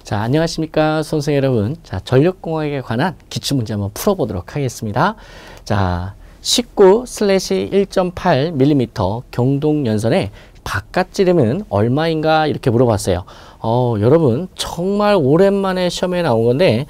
자, 안녕하십니까, 수험생 여러분. 자, 전력공학에 관한 기출문제 한번 풀어보도록 하겠습니다. 자, 19/1.8mm 경동연선의 바깥지름은 얼마인가 이렇게 물어봤어요. 여러분 정말 오랜만에 시험에 나온 건데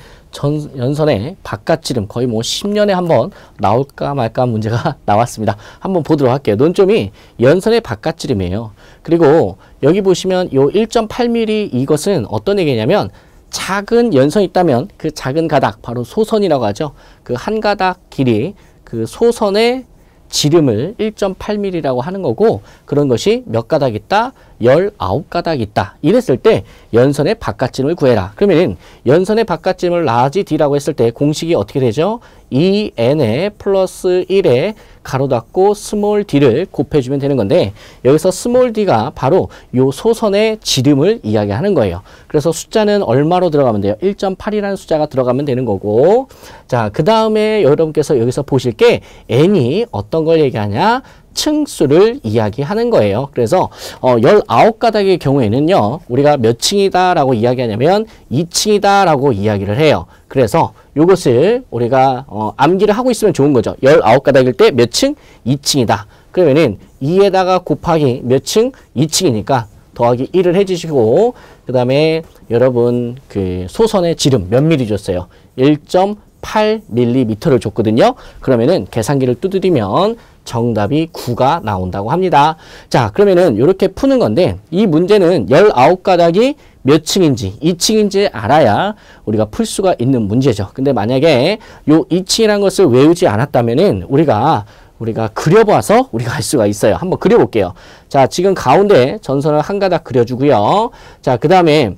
연선의 바깥지름 거의 뭐 10년에 한번 나올까 말까 문제가 나왔습니다. 한번 보도록 할게요. 논점이 연선의 바깥지름이에요. 그리고 여기 보시면 요 1.8mm 이것은 어떤 얘기냐면 작은 연선이 있다면 그 작은 가닥 바로 소선이라고 하죠. 그 한 가닥 길이 그 소선의 지름을 1.8mm라고 하는 거고, 그런 것이 몇 가닥 있다? 19가닥 있다. 이랬을 때 연선의 바깥지름을 구해라. 그러면 연선의 바깥지름을 라지 D라고 했을 때 공식이 어떻게 되죠? 2n에 플러스 1에 가로 닫고 스몰 d를 곱해주면 되는 건데, 여기서 스몰 d가 바로 요 소선의 지름을 이야기하는 거예요. 그래서 숫자는 얼마로 들어가면 돼요? 1.8이라는 숫자가 들어가면 되는 거고, 자, 그 다음에 여러분께서 여기서 보실 게 n이 어떤 걸 얘기하냐? 층수를 이야기하는 거예요. 그래서 19가닥의 경우에는요, 우리가 몇 층이다 라고 이야기하냐면 2층이다 라고 이야기를 해요. 그래서 이것을 우리가 암기를 하고 있으면 좋은 거죠. 19가닥일 때 몇 층? 2층이다. 그러면은 2에다가 곱하기 몇 층? 2층이니까 더하기 1을 해주시고, 그 다음에 여러분 그 소선의 지름 몇 미리 줬어요? 1.8mm를 줬거든요. 그러면은 계산기를 두드리면 정답이 9가 나온다고 합니다. 자, 그러면은 이렇게 푸는 건데, 이 문제는 19가닥이 몇 층인지 2층인지 알아야 우리가 풀 수가 있는 문제죠. 근데 만약에 요 2층이라는 것을 외우지 않았다면은 우리가 그려봐서 우리가 알 수가 있어요. 한번 그려볼게요. 자, 지금 가운데 전선을 한 가닥 그려주고요. 자, 그 다음에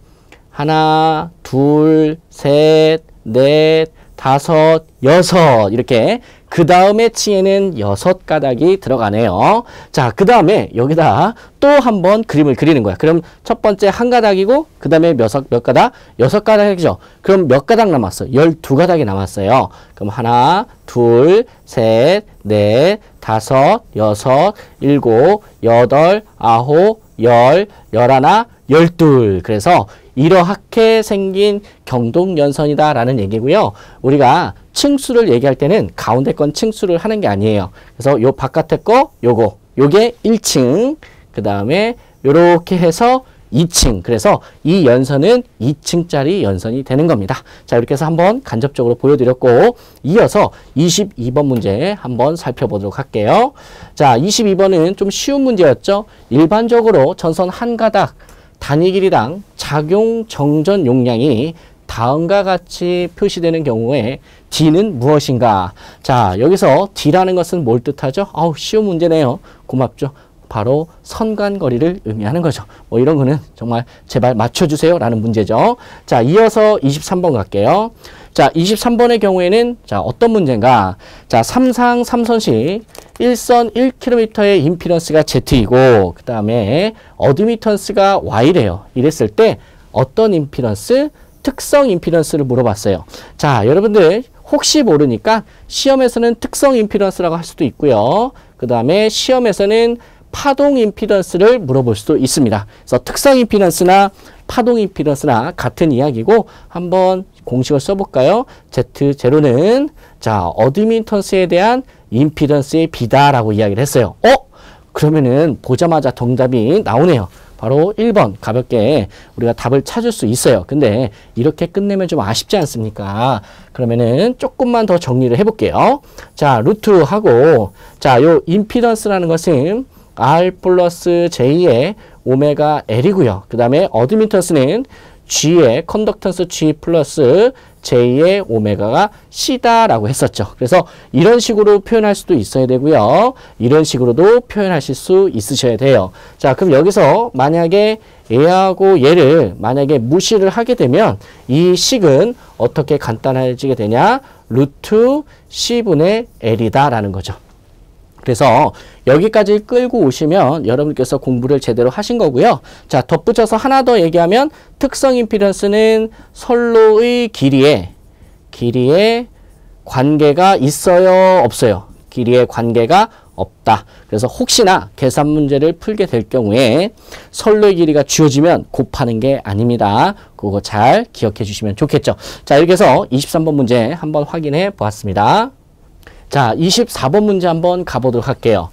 하나, 둘, 셋, 넷, 다섯, 여섯, 이렇게 그 다음에 층에는 6가닥이 들어가네요. 자, 그 다음에 여기다 또 한 번 그림을 그리는 거야. 그럼 첫 번째 한 가닥이고 그 다음에 몇 가닥? 6가닥이죠. 그럼 몇 가닥 남았어? 12가닥이 남았어요. 그럼 하나, 둘, 셋, 넷, 다섯, 여섯, 일곱, 여덟, 아홉, 열, 열하나, 열둘. 그래서 이렇게 생긴 경동연선이다 라는 얘기고요. 우리가 층수를 얘기할 때는 가운데 건 층수를 하는 게 아니에요. 그래서 요 바깥에 거 요게 1층, 그 다음에 요렇게 해서 2층. 그래서 이 연선은 2층짜리 연선이 되는 겁니다. 자, 이렇게 해서 한번 간접적으로 보여드렸고, 이어서 22번 문제 한번 살펴보도록 할게요. 자, 22번은 좀 쉬운 문제였죠. 일반적으로 전선 한 가닥 단위 길이당 작용 정전 용량이 다음과 같이 표시되는 경우에 D는 무엇인가? 자, 여기서 D라는 것은 뭘 뜻하죠? 아우, 쉬운 문제네요. 고맙죠. 바로 선관거리를 의미하는 거죠. 뭐 이런 거는 정말 제발 맞춰주세요 라는 문제죠. 자, 이어서 23번 갈게요. 자, 23번의 경우에는 자, 어떤 문제인가? 자, 3상 3선식 1선 1km의 임피던스가 Z이고, 그 다음에 어드미턴스가 Y래요. 이랬을 때 어떤 임피던스? 특성 임피던스를 물어봤어요. 자, 여러분들 혹시 모르니까 시험에서는 특성 임피던스라고 할 수도 있고요. 그 다음에 시험에서는 파동 임피던스를 물어볼 수도 있습니다. 그래서 특성 임피던스나 파동 임피던스나 같은 이야기고, 한번 공식을 써볼까요? Z0는 자, 어드미턴스에 대한 임피던스의 비다라고 이야기를 했어요. 그러면은 보자마자 정답이 나오네요. 바로 1번 가볍게 우리가 답을 찾을 수 있어요. 근데 이렇게 끝내면 좀 아쉽지 않습니까? 그러면은 조금만 더 정리를 해볼게요. 자, 루트하고, 자, 요 임피던스라는 것은 R 플러스 J의 오메가 L이고요. 그 다음에 어드미턴스는 G의 컨덕턴스 G 플러스 J의 오메가가 C다라고 했었죠. 그래서 이런 식으로 표현할 수도 있어야 되고요. 이런 식으로도 표현하실 수 있으셔야 돼요. 자, 그럼 여기서 만약에 얘하고 얘를 만약에 무시를 하게 되면 이 식은 어떻게 간단해지게 되냐? 루트 C분의 L이다 라는 거죠. 그래서 여기까지 끌고 오시면 여러분께서 공부를 제대로 하신 거고요. 자, 덧붙여서 하나 더 얘기하면 특성 임피던스는 선로의 길이에 관계가 있어요? 없어요? 길이의 관계가 없다. 그래서 혹시나 계산 문제를 풀게 될 경우에 선로의 길이가 주어지면 곱하는 게 아닙니다. 그거 잘 기억해 주시면 좋겠죠. 자, 이렇게 해서 23번 문제 한번 확인해 보았습니다. 자, 24번 문제 한번 가보도록 할게요.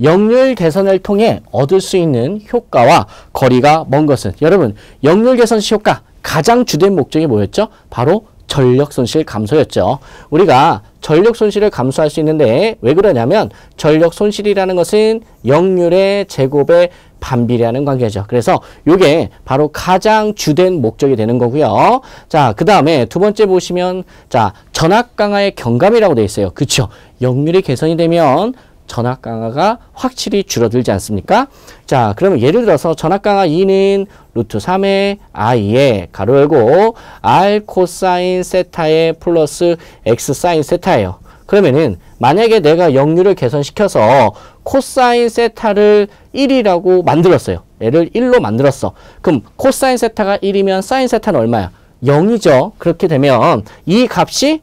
역률 개선을 통해 얻을 수 있는 효과와 거리가 먼 것은, 여러분 역률 개선 시 효과 가장 주된 목적이 뭐였죠? 바로 전력 손실 감소였죠. 우리가 전력 손실을 감소할 수 있는데 왜 그러냐면 전력 손실이라는 것은 역률의 제곱의 반비례하는 관계죠. 그래서 이게 바로 가장 주된 목적이 되는 거고요. 자, 그 다음에 두 번째 보시면 자, 전압 강화의 경감이라고 되어 있어요. 그렇죠? 역률이 개선이 되면 전압 강화가 확실히 줄어들지 않습니까? 자, 그러면 예를 들어서 전압 강화 2는 루트 3의 i에 가로 열고 r 코사인 세타에 플러스 x 사인 세타예요. 그러면은 만약에 내가 역률을 개선시켜서 코사인 세타를 1이라고 만들었어요. 얘를 1로 만들었어. 그럼 코사인 세타가 1이면 사인 세타는 얼마야? 0이죠. 그렇게 되면 이 값이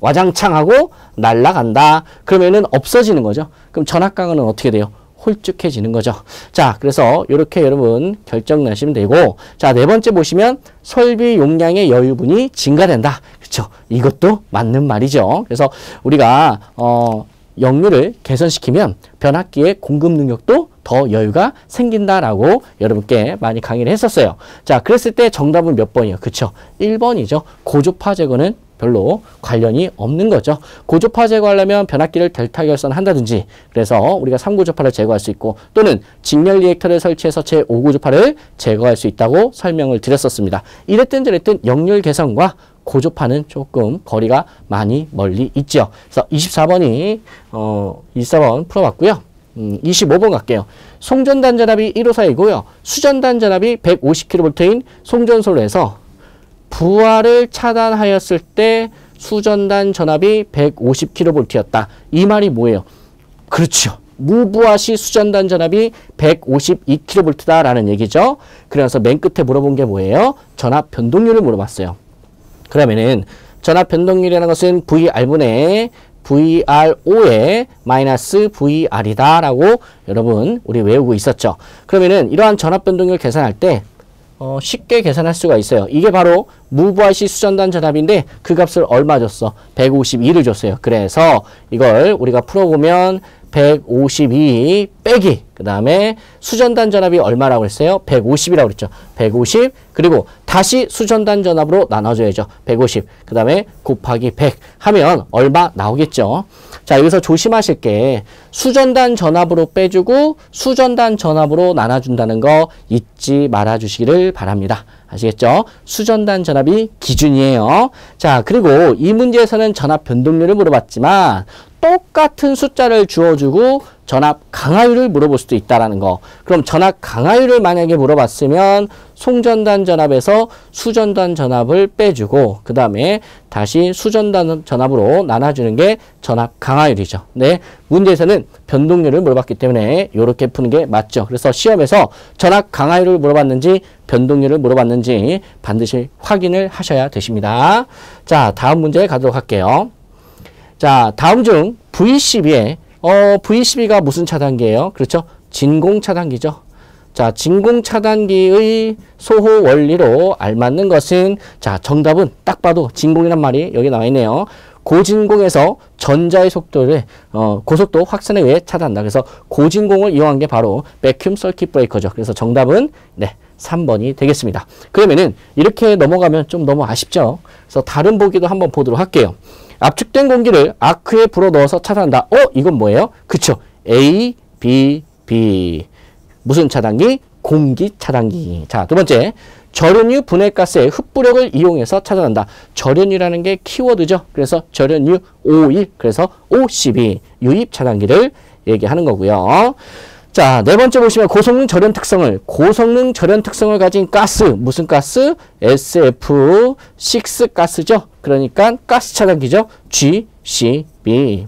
와장창하고 날아간다. 그러면은 없어지는 거죠. 그럼 전압 강화는 어떻게 돼요? 홀쭉해지는 거죠. 자, 그래서 이렇게 여러분 결정 나시면 되고, 자, 네 번째 보시면 설비 용량의 여유분이 증가된다. 그렇죠? 이것도 맞는 말이죠. 그래서 우리가 역률을 개선시키면 변압기의 공급 능력도 더 여유가 생긴다라고 여러분께 많이 강의를 했었어요. 자, 그랬을 때 정답은 몇 번이에요? 그쵸? 1번이죠. 고주파 제거는 별로 관련이 없는 거죠. 고주파 제거하려면 변압기를 델타 결선한다든지, 그래서 우리가 3고주파를 제거할 수 있고, 또는 직렬 리액터를 설치해서 제5고주파를 제거할 수 있다고 설명을 드렸었습니다. 이랬든 저랬든 역률 개선과 고주파는 조금 거리가 많이 멀리 있죠. 그래서 24번 풀어봤고요. 25번 갈게요. 송전단 전압이 154이고요. 수전단 전압이 150kV인 송전솔로에서 부하를 차단하였을 때 수전단 전압이 150kV였다. 이 말이 뭐예요? 그렇죠. 무부하 시 수전단 전압이 152kV다라는 얘기죠. 그래서 맨 끝에 물어본 게 뭐예요? 전압 변동률을 물어봤어요. 그러면은 전압 변동률이라는 것은 VR분의 VRO의 마이너스 VR이다 라고 여러분 우리 외우고 있었죠. 그러면은 이러한 전압 변동률 계산할 때 쉽게 계산할 수가 있어요. 이게 바로 무부하 시 수전단 전압인데 그 값을 얼마 줬어? 152를 줬어요. 그래서 이걸 우리가 풀어보면 152 빼기 그 다음에 수전단 전압이 얼마라고 했어요? 150이라고 그랬죠. 150 그리고 다시 수전단 전압으로 나눠줘야죠. 150 그 다음에 곱하기 100 하면 얼마 나오겠죠. 자, 여기서 조심하실 게 수전단 전압으로 빼주고 수전단 전압으로 나눠준다는 거 잊지 말아주시기를 바랍니다. 아시겠죠? 수전단 전압이 기준이에요. 자, 그리고 이 문제에서는 전압 변동률을 물어봤지만 똑같은 숫자를 주어주고 전압 강하율을 물어볼 수도 있다라는 거. 그럼 전압 강하율을 만약에 물어봤으면 송전단 전압에서 수전단 전압을 빼주고 그 다음에 다시 수전단 전압으로 나눠주는 게 전압 강하율이죠. 네, 문제에서는 변동률을 물어봤기 때문에 이렇게 푸는 게 맞죠. 그래서 시험에서 전압 강하율을 물어봤는지 변동률을 물어봤는지 반드시 확인을 하셔야 되십니다. 자, 다음 문제 가도록 할게요. 자, 다음 중 V12에 V12가 무슨 차단기예요? 그렇죠? 진공 차단기죠. 자, 진공 차단기의 소호 원리로 알맞는 것은 자, 정답은 딱 봐도 진공이란 말이 여기 나와 있네요. 고진공에서 전자의 속도를 고속도 확산에 의해 차단한다. 그래서 고진공을 이용한 게 바로 백큐um 서킷 브레이커죠. 그래서 정답은 네, 3번이 되겠습니다. 그러면은 이렇게 넘어가면 좀 너무 아쉽죠. 그래서 다른 보기도 한번 보도록 할게요. 압축된 공기를 아크에 불어넣어서 차단한다. 이건 뭐예요? 그쵸. A, B, B. 무슨 차단기? 공기 차단기. 자, 두 번째. 절연유 분해가스의 흡부력을 이용해서 차단한다. 절연유라는 게 키워드죠. 그래서 절연유 O1, 그래서 O12 유입 차단기를 얘기하는 거고요. 자, 네 번째 보시면 고성능 절연 특성을 가진 가스, 무슨 가스? SF6 가스죠. 그러니까 가스 차단기죠. GCB.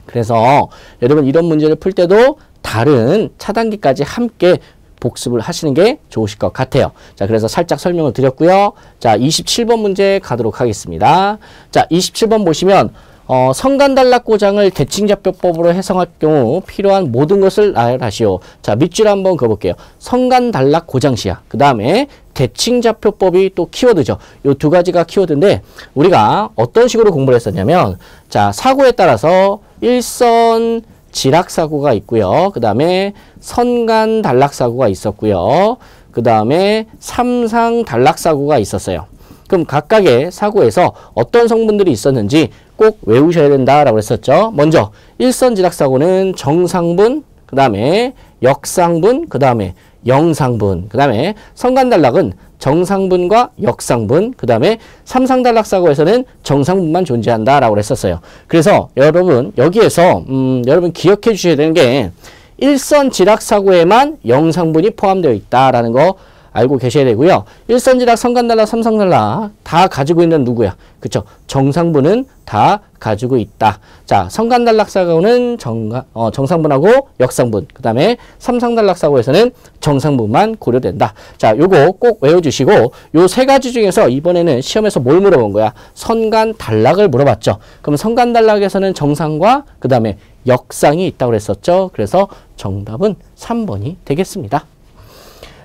그래서 여러분 이런 문제를 풀 때도 다른 차단기까지 함께 복습을 하시는 게 좋으실 것 같아요. 자, 그래서 살짝 설명을 드렸고요. 자, 27번 문제 가도록 하겠습니다. 자, 27번 보시면 성간단락고장을 대칭좌표법으로 해석할 경우 필요한 모든 것을 나열하시오. 자, 밑줄 한번 그어볼게요. 성간단락고장시야. 그 다음에 대칭좌표법이 또 키워드죠. 요 두 가지가 키워드인데 우리가 어떤 식으로 공부를 했었냐면 자, 사고에 따라서 일선 지락사고가 있고요. 그 다음에 선간단락사고가 있었고요. 그 다음에 삼상단락사고가 있었어요. 그럼 각각의 사고에서 어떤 성분들이 있었는지 꼭 외우셔야 된다라고 했었죠. 먼저 일선 지락사고는 정상분, 그 다음에 역상분, 그 다음에 영상분, 그 다음에 선간단락은 정상분과 역상분, 그 다음에 삼상단락사고에서는 정상분만 존재한다라고 했었어요. 그래서 여러분 여기에서 여러분 기억해 주셔야 되는 게 일선 지락사고에만 영상분이 포함되어 있다라는 거 알고 계셔야 되고요. 일선지락, 선간단락, 삼상단락 다 가지고 있는 누구야? 그쵸? 정상분은 다 가지고 있다. 자, 선간단락 사고는 정상분하고 역상분, 그 다음에 삼상단락 사고에서는 정상분만 고려된다. 자, 요거 꼭 외워주시고 요 세 가지 중에서 이번에는 시험에서 뭘 물어본 거야? 선간단락을 물어봤죠. 그럼 선간단락에서는 정상과 그 다음에 역상이 있다고 그랬었죠. 그래서 정답은 3번이 되겠습니다.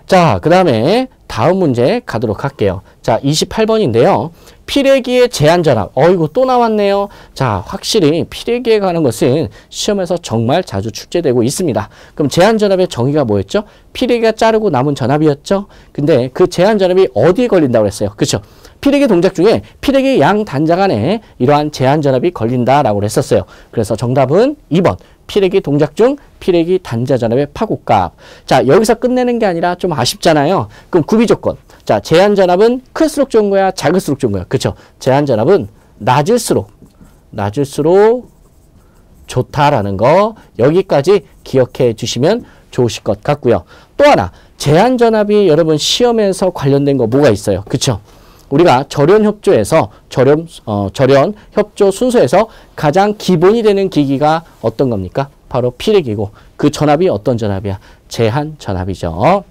자, 그 다음에 다음 문제 가도록 할게요. 자, 28번인데요. 피레기의 제한전압. 이거 또 나왔네요. 자, 확실히 피레기에 관한 것은 시험에서 정말 자주 출제되고 있습니다. 그럼 제한전압의 정의가 뭐였죠? 피레기가 자르고 남은 전압이었죠? 근데 그 제한전압이 어디에 걸린다고 그랬어요? 그렇죠? 피레기 동작 중에 피레기 양 단자 간에 이러한 제한전압이 걸린다라고 했었어요. 그래서 정답은 2번. 피레기 동작 중 피레기 단자 전압의 파고값. 자, 여기서 끝내는 게 아니라 좀 아쉽잖아요. 그럼 구비조건. 자, 제한 전압은 클수록 좋은 거야, 작을수록 좋은 거야. 그쵸? 제한 전압은 낮을수록 좋다라는 거 여기까지 기억해 주시면 좋으실 것 같고요. 또 하나, 제한 전압이 여러분 시험에서 관련된 거 뭐가 있어요? 그쵸? 우리가 절연협조에서 절연협조 순서에서 가장 기본이 되는 기기가 어떤 겁니까? 바로 피레기고 그 전압이 어떤 전압이야? 제한 전압이죠.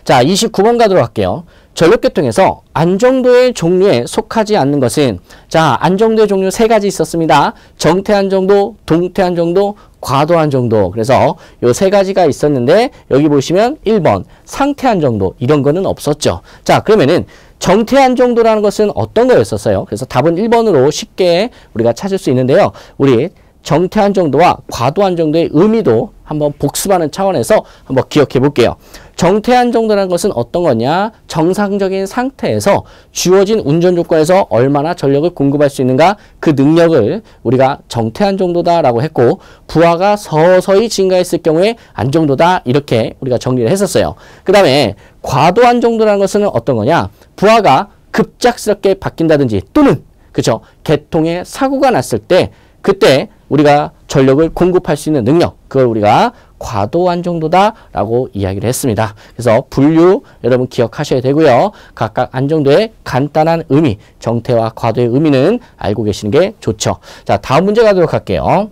자, 29번 가도록 할게요. 전력계통에서 안정도의 종류에 속하지 않는 것은 자, 안정도의 종류 세 가지 있었습니다. 정태안정도, 동태안정도, 과도안정도. 그래서 요 세 가지가 있었는데 여기 보시면 1번 상태안정도 이런 거는 없었죠. 자, 그러면은 정태안정도라는 것은 어떤 거였었어요? 그래서 답은 1번으로 쉽게 우리가 찾을 수 있는데요. 우리 정태안정도와 과도안정도의 의미도 한번 복습하는 차원에서 한번 기억해 볼게요. 정태안정도라는 것은 어떤 거냐? 정상적인 상태에서 주어진 운전 조건에서 얼마나 전력을 공급할 수 있는가? 그 능력을 우리가 정태안정도다라고 했고 부하가 서서히 증가했을 경우에 안정도다 이렇게 우리가 정리를 했었어요. 그 다음에 과도안정도라는 것은 어떤 거냐? 부하가 급작스럽게 바뀐다든지 또는 그쵸? 계통에 사고가 났을 때 그때 우리가 전력을 공급할 수 있는 능력, 그걸 우리가 과도안정도다라고 이야기를 했습니다. 그래서 분류 여러분 기억하셔야 되고요. 각각 안정도의 간단한 의미, 정태와 과도의 의미는 알고 계시는 게 좋죠. 자, 다음 문제 가도록 할게요.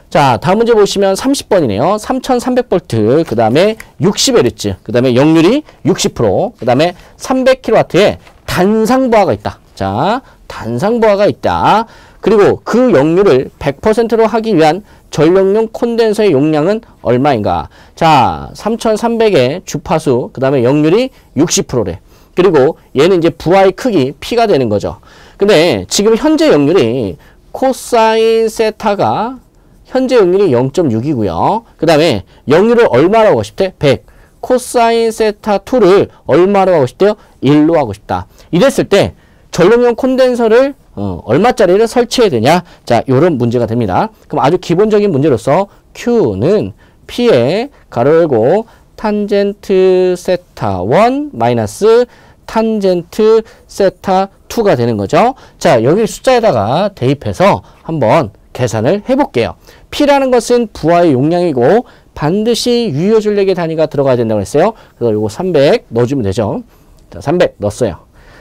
자, 다음 문제 보시면 30번이네요. 3300V, 그 다음에 60Hz, 그 다음에 역률이 60%, 그 다음에 300kW의 단상부하가 있다. 자, 단상부하가 있다. 그리고 그 역률을 100%로 하기 위한 전력용 콘덴서의 용량은 얼마인가? 자, 3300의 주파수, 그 다음에 역률이 60%래. 그리고 얘는 이제 부하의 크기, P가 되는 거죠. 근데 지금 현재 역률이 코사인 세타가 현재 역률이 0.6이고요. 그 다음에 역률을 얼마로 하고 싶대? 100. 코사인 세타 2를 얼마로 하고 싶대요? 1로 하고 싶다. 이랬을 때 전력용 콘덴서를 얼마짜리를 설치해야 되냐? 자, 요런 문제가 됩니다. 그럼 아주 기본적인 문제로서 Q는 P에 가로 열고 탄젠트 세타 1 마이너스 탄젠트 세타 2가 되는 거죠. 자, 여기 숫자에다가 대입해서 한번 계산을 해볼게요. P라는 것은 부하의 용량이고 반드시 유효전력의 단위가 들어가야 된다고 했어요. 그래서 요거 300 넣어주면 되죠. 자, 300 넣었어요.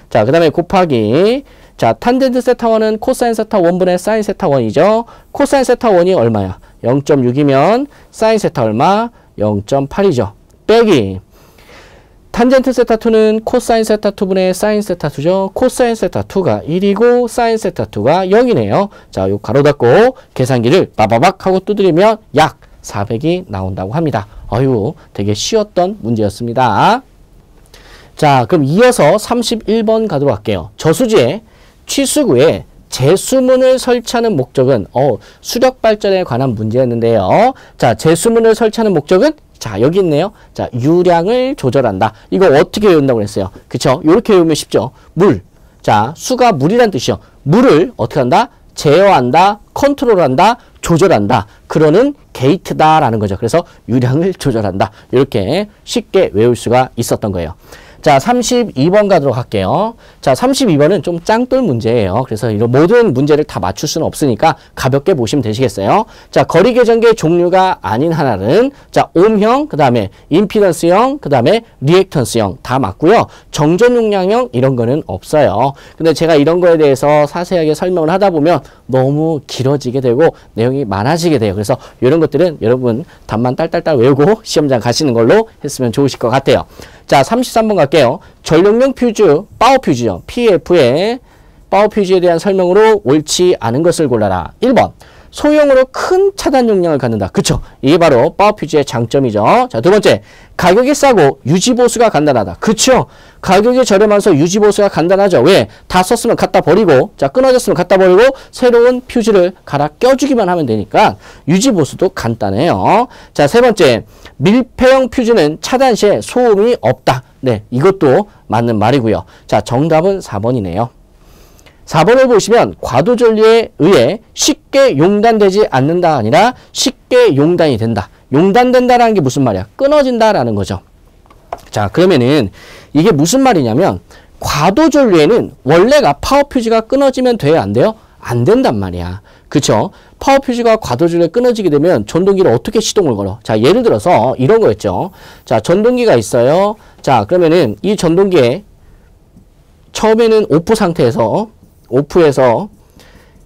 자, 그 다음에 곱하기 자, 탄젠트 세타 1은 코사인 세타 1분의 사인 세타 1이죠. 코사인 세타 1이 얼마야? 0.6이면 사인 세타 얼마? 0.8이죠. 빼기 탄젠트 세타2는 코사인 세타2분의 사인 세타2죠. 코사인 세타2가 1이고 사인 세타2가 0이네요. 자, 요 가로 닫고 계산기를 빠바박 하고 두드리면 약 400이 나온다고 합니다. 어휴, 되게 쉬웠던 문제였습니다. 자, 그럼 이어서 31번 가도록 할게요. 저수지에 취수구에 제수문을 설치하는 목적은 수력 발전에 관한 문제였는데요. 자, 제수문을 설치하는 목적은 자, 여기 있네요. 자, 유량을 조절한다. 이거 어떻게 외운다고 그랬어요? 그쵸? 이렇게 외우면 쉽죠. 물. 자, 수가 물이란 뜻이요. 물을 어떻게 한다? 제어한다, 컨트롤한다, 조절한다. 그러는 게이트다라는 거죠. 그래서 유량을 조절한다. 이렇게 쉽게 외울 수가 있었던 거예요. 자, 32번 가도록 할게요. 자, 32번은 좀 짱돌 문제예요. 그래서 이런 모든 문제를 다 맞출 수는 없으니까 가볍게 보시면 되시겠어요. 자, 거리 계전계 종류가 아닌 하나는 자, 옴형, 그 다음에 임피던스형, 그 다음에 리액턴스형 다 맞고요. 정전 용량형 이런 거는 없어요. 근데 제가 이런 거에 대해서 자세하게 설명을 하다 보면 너무 길어지게 되고 내용이 많아지게 돼요. 그래서 이런 것들은 여러분 답만 딸딸딸 외우고 시험장 가시는 걸로 했으면 좋으실 것 같아요. 자, 33번 갈게요. 전력용 퓨즈, 파워 퓨즈요. PF의 파워 퓨즈에 대한 설명으로 옳지 않은 것을 골라라. 1번. 소형으로 큰 차단 용량을 갖는다. 그쵸? 이게 바로 파워 퓨즈의 장점이죠. 자, 두 번째. 가격이 싸고 유지보수가 간단하다. 그쵸? 가격이 저렴해서 유지보수가 간단하죠. 왜? 다 썼으면 갖다 버리고, 자, 끊어졌으면 갖다 버리고, 새로운 퓨즈를 갈아 껴주기만 하면 되니까 유지보수도 간단해요. 자, 세 번째. 밀폐형 퓨즈는 차단 시에 소음이 없다. 네, 이것도 맞는 말이고요. 자, 정답은 4번이네요. 4번을 보시면 과도전류에 의해 쉽게 용단되지 않는다가 아니라 쉽게 용단이 된다. 용단된다라는 게 무슨 말이야? 끊어진다라는 거죠. 자, 그러면은 이게 무슨 말이냐면 과도전류에는 원래가 파워퓨즈가 끊어지면 돼요? 안 돼요? 안 된단 말이야. 그쵸? 파워퓨즈가 과도전류에 끊어지게 되면 전동기를 어떻게 시동을 걸어? 자, 예를 들어서 이런 거였죠. 자, 전동기가 있어요. 자, 그러면은 이 전동기에 처음에는 오프에서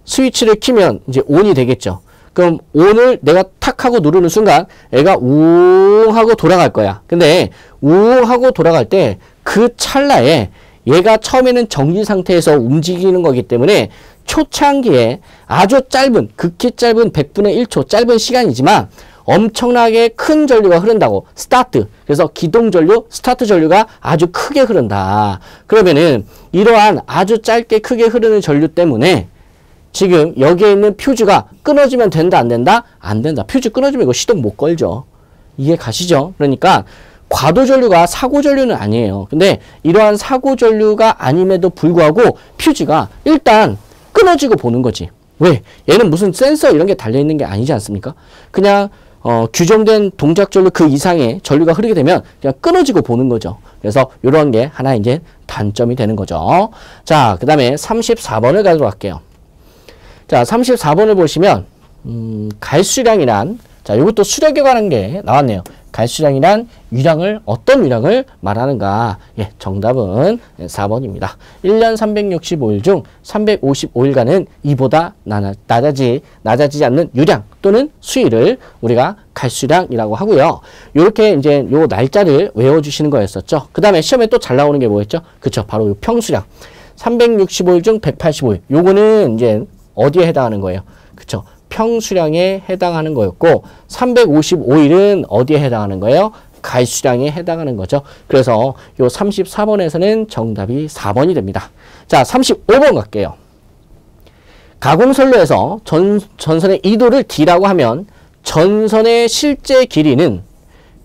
스위치를 키면 이제 온이 되겠죠. 그럼 온을 내가 탁 하고 누르는 순간 애가 우웅 하고 돌아갈 거야. 근데 우웅 하고 돌아갈 때 그 찰나에 얘가 처음에는 정지 상태에서 움직이는 거기 때문에 초창기에 아주 짧은, 극히 짧은 100분의 1초 짧은 시간이지만 엄청나게 큰 전류가 흐른다고. 스타트. 그래서 기동 전류, 스타트 전류가 아주 크게 흐른다. 그러면은 이러한 아주 짧게 크게 흐르는 전류 때문에 지금 여기에 있는 퓨즈가 끊어지면 된다, 안 된다? 안 된다. 퓨즈 끊어지면 이거 시동 못 걸죠. 이해 가시죠? 그러니까 과도 전류가 사고 전류는 아니에요. 근데 이러한 사고 전류가 아님에도 불구하고 퓨즈가 일단 끊어지고 보는 거지. 왜? 얘는 무슨 센서 이런 게 달려있는 게 아니지 않습니까? 그냥 규정된 동작 전류 그 이상의 전류가 흐르게 되면 그냥 끊어지고 보는 거죠. 그래서 이런 게 하나 이제 단점이 되는 거죠. 자, 그 다음에 34번을 가도록 할게요. 자, 34번을 보시면 갈수량이란, 자, 이것도 수력에 관한 게 나왔네요. 갈수량이란 유량을, 어떤 유량을 말하는가? 예, 정답은 4번입니다. 1년 365일 중 355일간은 이보다 낮아지지 않는 유량 또는 수위를 우리가 갈수량이라고 하고요. 이렇게 이제 요 날짜를 외워주시는 거였었죠. 그 다음에 시험에 또 잘 나오는 게 뭐였죠? 그쵸, 바로 요 평수량. 365일 중 185일. 요거는 이제 어디에 해당하는 거예요? 그쵸? 평수량에 해당하는 거였고 355일은 어디에 해당하는 거예요? 갈수량에 해당하는 거죠. 그래서 요 34번에서는 정답이 4번이 됩니다. 자, 35번 갈게요. 가공선로에서 전선의 이도를 D라고 하면 전선의 실제 길이는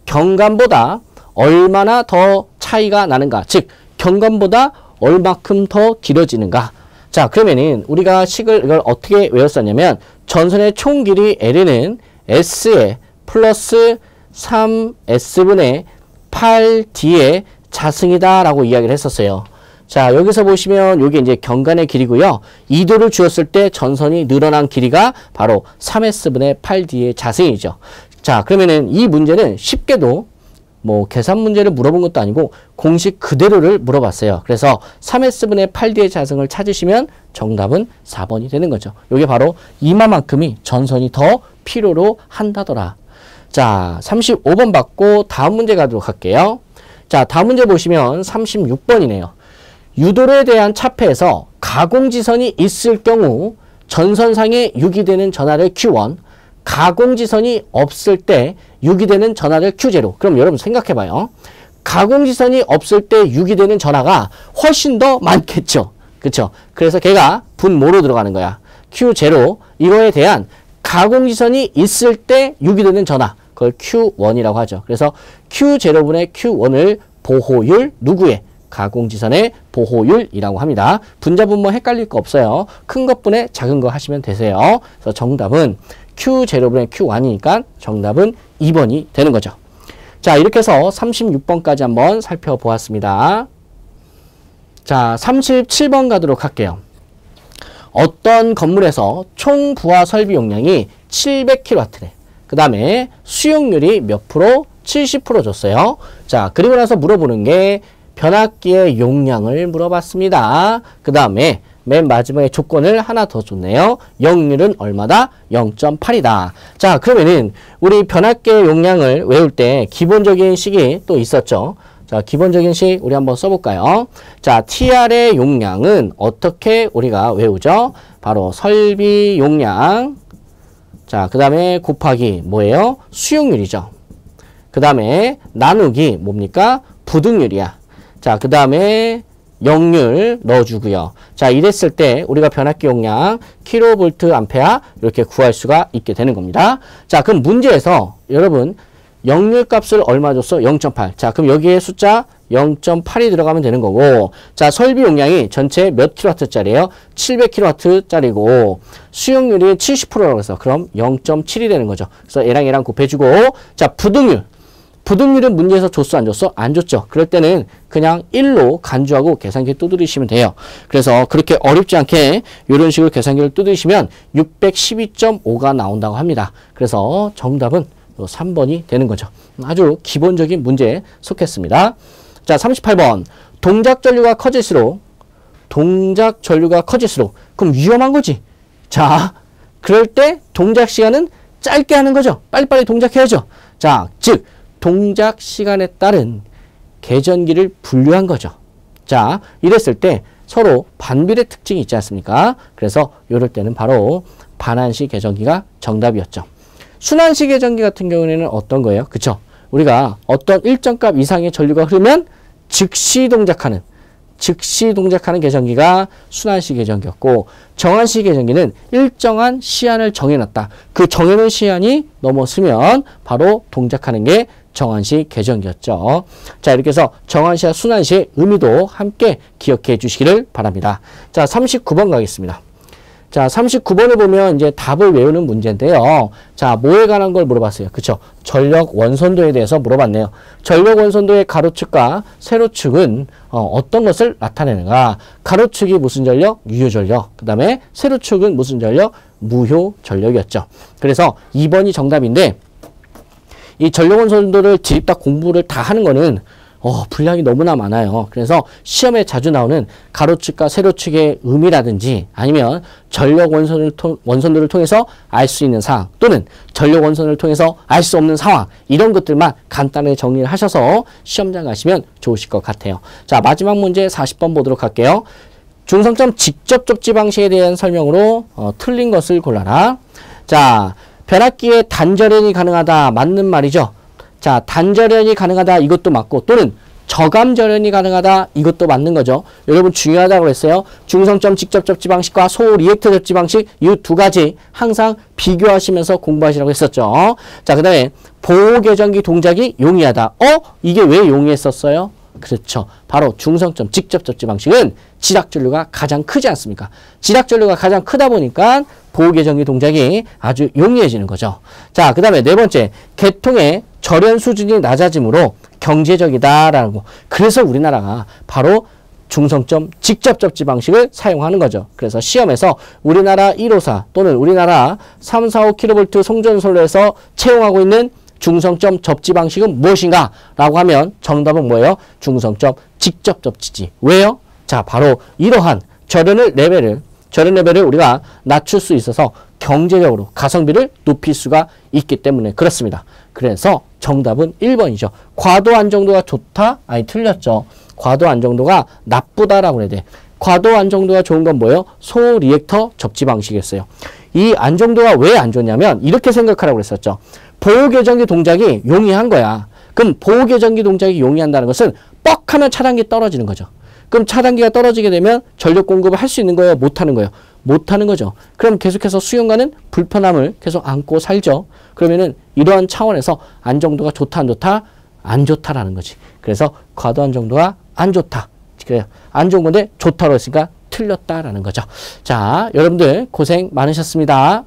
경관보다 얼마나 더 차이가 나는가? 즉, 경관보다 얼마큼 더 길어지는가? 자, 그러면은 우리가 이걸 어떻게 외웠었냐면 전선의 총 길이 L은 S에 플러스 3S분의 8D의 자승이다 라고 이야기를 했었어요. 자, 여기서 보시면 이게 이제 경관의 길이고요. 2도를 주었을 때 전선이 늘어난 길이가 바로 3S분의 8D의 자승이죠. 자, 그러면은 이 문제는 쉽게도 뭐 계산 문제를 물어본 것도 아니고 공식 그대로를 물어봤어요. 그래서 3S분의 8D의 자승을 찾으시면 정답은 4번이 되는 거죠. 이게 바로 이마만큼이 전선이 더 필요로 한다더라. 자, 35번 받고 다음 문제 가도록 할게요. 자, 다음 문제 보시면 36번이네요. 유도에 대한 차폐에서 가공지선이 있을 경우 전선상에 유기되는 전하를 Q1, 가공지선이 없을 때 유기되는 전하를 Q0. 그럼 여러분 생각해봐요. 가공지선이 없을 때 유기되는 전하가 훨씬 더 많겠죠. 그쵸? 그래서 걔가 분모로 들어가는 거야. Q0, 이거에 대한 가공지선이 있을 때 유기되는 전하, 그걸 Q1이라고 하죠. 그래서 Q0분의 Q1을 보호율 누구의? 가공지선의 보호율이라고 합니다. 분자분모 헷갈릴 거 없어요. 큰 것분의 작은 거 하시면 되세요. 그래서 정답은 Q0분의 Q1이니까 정답은 2번이 되는 거죠. 자, 이렇게 해서 36번까지 한번 살펴보았습니다. 자, 37번 가도록 할게요. 어떤 건물에서 총 부하 설비 용량이 700kW래. 그 다음에 수용률이 몇 프로? 70% 줬어요. 자, 그리고 나서 물어보는 게 변압기의 용량을 물어봤습니다. 그 다음에 맨 마지막에 조건을 하나 더 줬네요. 역률은 얼마다? 0.8이다. 자, 그러면은 우리 변압기의 용량을 외울 때 기본적인 식이 또 있었죠. 자, 기본적인 식 우리 한번 써볼까요? 자, TR의 용량은 어떻게 우리가 외우죠? 바로 설비 용량. 자, 그 다음에 곱하기 뭐예요? 수용률이죠. 그 다음에 나누기 뭡니까? 부등률이야. 자, 그 다음에 역률 넣어주고요. 자, 이랬을 때 우리가 변압기 용량 킬로볼트 암페어 이렇게 구할 수가 있게 되는 겁니다. 자, 그럼 문제에서 여러분 역률 값을 얼마 줬어? 0.8. 자, 그럼 여기에 숫자 0.8이 들어가면 되는 거고, 자, 설비 용량이 전체 몇 킬로와트짜리예요? 700킬로와트짜리고 수용률이 70%라고 해서 그럼 0.7이 되는 거죠. 그래서 얘랑 얘랑 곱해주고, 자, 부등률. 부등률은 문제에서 줬어 안 줬어? 안 줬죠. 그럴 때는 그냥 1로 간주하고 계산기 두드리시면 돼요. 그래서 그렇게 어렵지 않게 이런 식으로 계산기를 두드리시면 612.5가 나온다고 합니다. 그래서 정답은 3번이 되는 거죠. 아주 기본적인 문제에 속했습니다. 자, 38번. 동작 전류가 커질수록 그럼 위험한 거지. 자, 그럴 때 동작 시간은 짧게 하는 거죠. 빨리빨리 동작해야죠. 자, 즉 동작 시간에 따른 계전기를 분류한 거죠. 자, 이랬을 때 서로 반비례 특징이 있지 않습니까? 그래서 이럴 때는 바로 반환식 계전기가 정답이었죠. 순환식 계전기 같은 경우에는 어떤 거예요? 그쵸? 우리가 어떤 일정 값 이상의 전류가 흐르면 즉시 동작하는 계전기가 순환식 계전기였고, 정환식 계전기는 일정한 시한을 정해놨다. 그 정해놓은 시한이 넘어서면 바로 동작하는 게 정환식 계전기였죠. 자, 이렇게 해서 정환시와 순환시의 의미도 함께 기억해 주시기를 바랍니다. 자, 39번 가겠습니다. 자, 39번을 보면 이제 답을 외우는 문제인데요. 자, 뭐에 관한 걸 물어봤어요? 그쵸? 전력 원선도에 대해서 물어봤네요. 전력 원선도의 가로축과 세로축은 어떤 것을 나타내는가? 가로축이 무슨 전력? 유효 전력. 그 다음에 세로축은 무슨 전력? 무효 전력이었죠. 그래서 2번이 정답인데, 이 전력 원선도를 드립다 공부를 다 하는 거는 분량이 너무나 많아요. 그래서 시험에 자주 나오는 가로축과 세로축의 의미라든지 아니면 전력 원선도를 통해서 알 수 있는 사항, 또는 전력 원선을 통해서 알 수 없는 상황, 이런 것들만 간단하게 정리를 하셔서 시험장 가시면 좋으실 것 같아요. 자, 마지막 문제 40번 보도록 할게요. 중성점 직접 접지 방식에 대한 설명으로 틀린 것을 골라라. 자, 변압기에 단절연이 가능하다. 맞는 말이죠. 자, 단절연이 가능하다. 이것도 맞고, 또는 저감절연이 가능하다. 이것도 맞는 거죠. 여러분 중요하다고 그랬어요. 중성점 직접 접지 방식과 소 리액터 접지 방식, 이 두 가지 항상 비교하시면서 공부하시라고 했었죠. 자, 그 다음에 보호계전기 동작이 용이하다. 이게 왜 용이했었어요? 그렇죠. 바로 중성점 직접 접지 방식은 지락전류가 가장 크지 않습니까? 지락전류가 가장 크다 보니까 보호계전기 동작이 아주 용이해지는 거죠. 자, 그 다음에 네 번째, 계통의 절연 수준이 낮아지므로 경제적이다라고. 그래서 우리나라가 바로 중성점 직접 접지 방식을 사용하는 거죠. 그래서 시험에서 우리나라 154 또는 우리나라 345kV 송전선로에서 채용하고 있는 중성점 접지 방식은 무엇인가? 라고 하면 정답은 뭐예요? 중성점 직접 접지지. 왜요? 자, 바로 이러한 절연 레벨을 우리가 낮출 수 있어서 경제적으로 가성비를 높일 수가 있기 때문에 그렇습니다. 그래서 정답은 1번이죠. 과도 안정도가 좋다? 아니, 틀렸죠. 과도 안정도가 나쁘다라고 그래야 돼. 과도 안정도가 좋은 건 뭐예요? 소리액터 접지 방식이었어요. 이 안정도가 왜 안 좋냐면 이렇게 생각하라고 그랬었죠. 보호교정기 동작이 용이한 거야. 그럼 보호교정기 동작이 용이한다는 것은 뻑하면 차단기 떨어지는 거죠. 그럼 차단기가 떨어지게 되면 전력 공급을 할 수 있는 거예요? 못하는 거예요? 못하는 거죠. 그럼 계속해서 수용가는 불편함을 계속 안고 살죠. 그러면은 이러한 차원에서 안정도가 좋다 안 좋다? 안 좋다라는 거지. 그래서 과도 안정도가 안 좋다. 그래요. 안 좋은 건데 좋다고 했으니까 틀렸다라는 거죠. 자, 여러분들 고생 많으셨습니다.